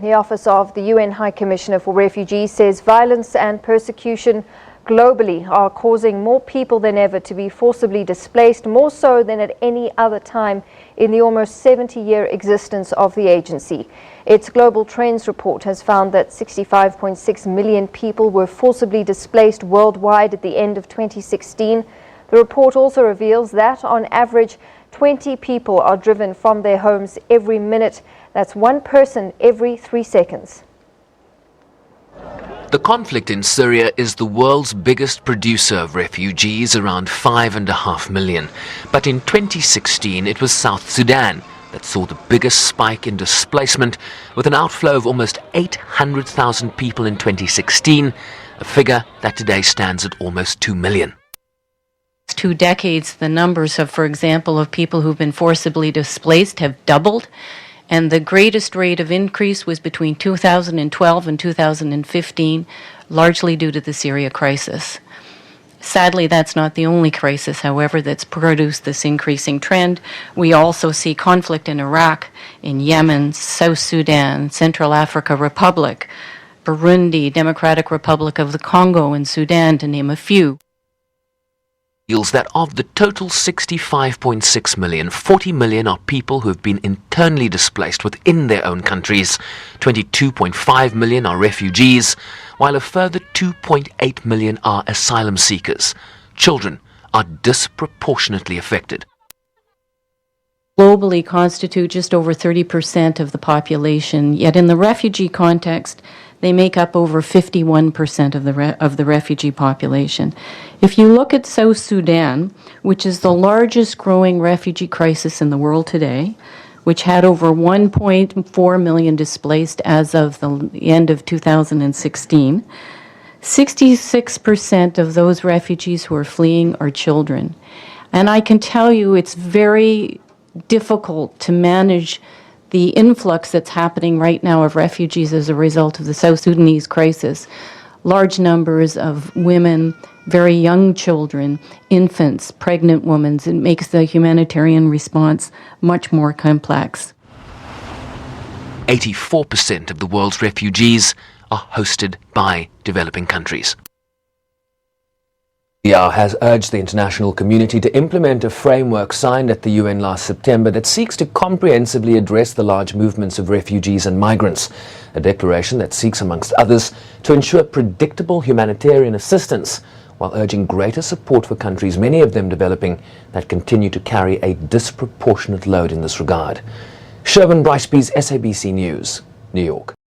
The Office of the UN High Commissioner for Refugees says violence and persecution globally are causing more people than ever to be forcibly displaced, more so than at any other time in the almost 70-year existence of the agency. Its Global Trends report has found that 65.6 million people were forcibly displaced worldwide at the end of 2016. The report also reveals that, on average, 20 people are driven from their homes every minute. That's one person every 3 seconds. The conflict in Syria is the world's biggest producer of refugees, around 5.5 million. But in 2016, it was South Sudan that saw the biggest spike in displacement, with an outflow of almost 800,000 people in 2016, a figure that today stands at almost 2 million. 2 decades, the numbers of, for example, of people who've been forcibly displaced have doubled, and the greatest rate of increase was between 2012 and 2015, largely due to the Syria crisis. Sadly, that's not the only crisis, however, that's produced this increasing trend. We also see conflict in Iraq, in Yemen, South Sudan, Central Africa Republic, Burundi, Democratic Republic of the Congo, and Sudan, to name a few. That of the total 65.6 million, 40 million are people who have been internally displaced within their own countries. 22.5 million are refugees, while a further 2.8 million are asylum seekers. Children are disproportionately affected. Globally constitute just over 30% of the population, yet in the refugee context, they make up over 51% of the refugee population. If you look at South Sudan, which is the largest growing refugee crisis in the world today, which had over 1.4 million displaced as of the end of 2016, 66% of those refugees who are fleeing are children. And I can tell you it's very difficult to manage the influx that's happening right now of refugees as a result of the South Sudanese crisis. Large numbers of women, very young children, infants, pregnant women. It makes the humanitarian response much more complex. 84% of the world's refugees are hosted by developing countries. The IR has urged the international community to implement a framework signed at the UN last September that seeks to comprehensively address the large movements of refugees and migrants. A declaration that seeks, amongst others, to ensure predictable humanitarian assistance while urging greater support for countries, many of them developing, that continue to carry a disproportionate load in this regard. Sherwin Bryceby's SABC News, New York.